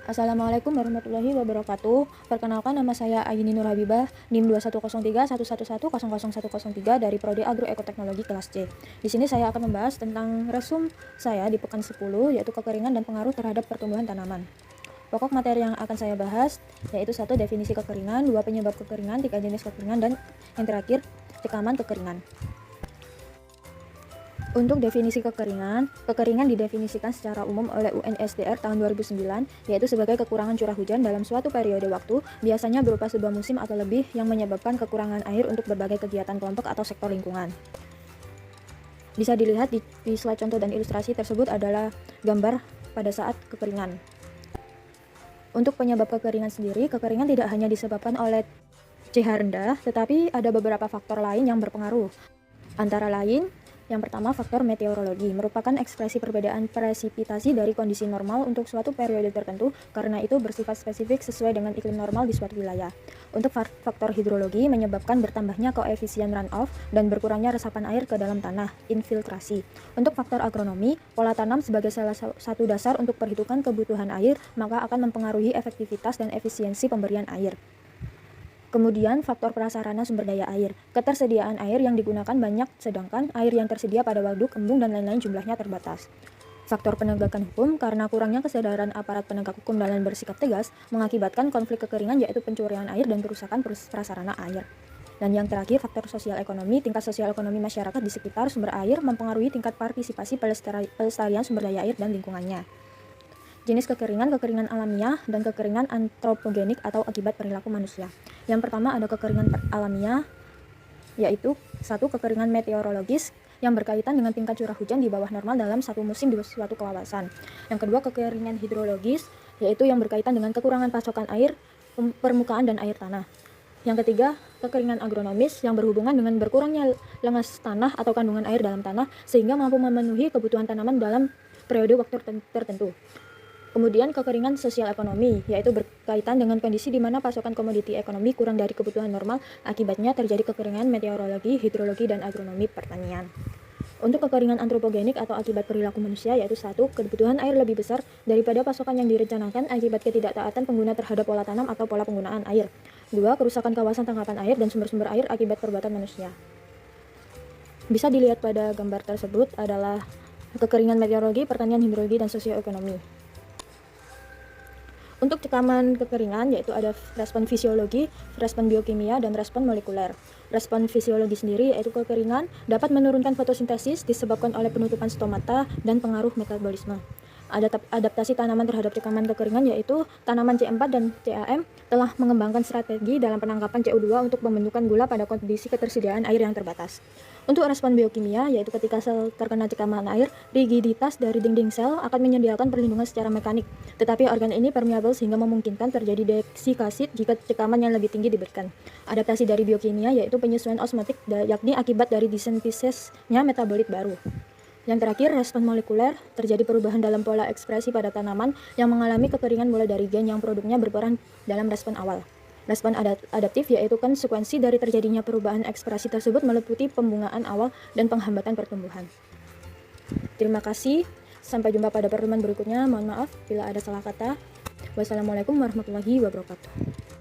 Assalamualaikum warahmatullahi wabarakatuh. Perkenalkan, nama saya Ayini Nur Habibah, NIM 210311100103 dari Prodi Agroekoteknologi kelas C. Di sini saya akan membahas tentang resum saya di pekan 10, yaitu kekeringan dan pengaruh terhadap pertumbuhan tanaman. Pokok materi yang akan saya bahas yaitu 1. Definisi kekeringan, 2. Penyebab kekeringan, 3. Jenis kekeringan, dan yang terakhir cekaman kekeringan. Untuk definisi kekeringan, kekeringan didefinisikan secara umum oleh UNSDR tahun 2009, yaitu sebagai kekurangan curah hujan dalam suatu periode waktu, biasanya berupa sebuah musim atau lebih yang menyebabkan kekurangan air untuk berbagai kegiatan kelompok atau sektor lingkungan. Bisa dilihat di slide contoh dan ilustrasi tersebut adalah gambar pada saat kekeringan. Untuk penyebab kekeringan sendiri, kekeringan tidak hanya disebabkan oleh pH rendah, tetapi ada beberapa faktor lain yang berpengaruh. Antara lain, yang pertama, faktor meteorologi merupakan ekspresi perbedaan presipitasi dari kondisi normal untuk suatu periode tertentu, karena itu bersifat spesifik sesuai dengan iklim normal di suatu wilayah. Untuk faktor hidrologi menyebabkan bertambahnya koefisien runoff dan berkurangnya resapan air ke dalam tanah, infiltrasi. Untuk faktor agronomi, pola tanam sebagai salah satu dasar untuk perhitungan kebutuhan air, maka akan mempengaruhi efektivitas dan efisiensi pemberian air. Kemudian, faktor prasarana sumber daya air. Ketersediaan air yang digunakan banyak, sedangkan air yang tersedia pada waduk, embung, dan lain-lain jumlahnya terbatas. Faktor penegakan hukum, karena kurangnya kesadaran aparat penegak hukum dalam bersikap tegas, mengakibatkan konflik kekeringan, yaitu pencurian air dan kerusakan prasarana air. Dan yang terakhir, faktor sosial ekonomi. Tingkat sosial ekonomi masyarakat di sekitar sumber air mempengaruhi tingkat partisipasi pelestarian sumber daya air dan lingkungannya. Jenis kekeringan, kekeringan alamiah, dan kekeringan antropogenik atau akibat perilaku manusia. Yang pertama ada kekeringan alamiah, yaitu 1. Kekeringan meteorologis yang berkaitan dengan tingkat curah hujan di bawah normal dalam satu musim di suatu kawasan. Yang kedua, kekeringan hidrologis, yaitu yang berkaitan dengan kekurangan pasokan air, permukaan, dan air tanah. Yang ketiga, kekeringan agronomis yang berhubungan dengan berkurangnya lengas tanah atau kandungan air dalam tanah sehingga mampu memenuhi kebutuhan tanaman dalam periode waktu tertentu. Kemudian kekeringan sosial ekonomi, yaitu berkaitan dengan kondisi di mana pasokan komoditi ekonomi kurang dari kebutuhan normal, akibatnya terjadi kekeringan meteorologi, hidrologi, dan agronomi pertanian. Untuk kekeringan antropogenik atau akibat perilaku manusia, yaitu 1. Kebutuhan air lebih besar daripada pasokan yang direncanakan akibat ketidaktaatan pengguna terhadap pola tanam atau pola penggunaan air. 2. Kerusakan kawasan tangkapan air dan sumber-sumber air akibat perbuatan manusia. Bisa dilihat pada gambar tersebut adalah kekeringan meteorologi, pertanian, hidrologi, dan sosioekonomi. Untuk cekaman kekeringan, yaitu ada respon fisiologi, respon biokimia, dan respon molekuler. Respon fisiologi sendiri yaitu kekeringan dapat menurunkan fotosintesis disebabkan oleh penutupan stomata dan pengaruh metabolisme. Adaptasi tanaman terhadap cekaman kekeringan, yaitu tanaman C4 dan CAM telah mengembangkan strategi dalam penangkapan CO2 untuk pembentukan gula pada kondisi ketersediaan air yang terbatas. Untuk respon biokimia, yaitu ketika sel terkena cekaman air, rigiditas dari dinding sel akan menyediakan perlindungan secara mekanik, tetapi organ ini permeabel sehingga memungkinkan terjadi deksikasit jika cekaman yang lebih tinggi diberikan. Adaptasi dari biokimia yaitu penyesuaian osmotik, yakni akibat dari disintesisnya metabolit baru. Yang terakhir, respon molekuler, terjadi perubahan dalam pola ekspresi pada tanaman yang mengalami kekeringan mulai dari gen yang produknya berperan dalam respon awal. Respon adaptif yaitu konsekuensi dari terjadinya perubahan ekspresi tersebut meliputi pembungaan awal dan penghambatan pertumbuhan. Terima kasih, sampai jumpa pada pertemuan berikutnya. Mohon maaf bila ada salah kata. Wassalamualaikum warahmatullahi wabarakatuh.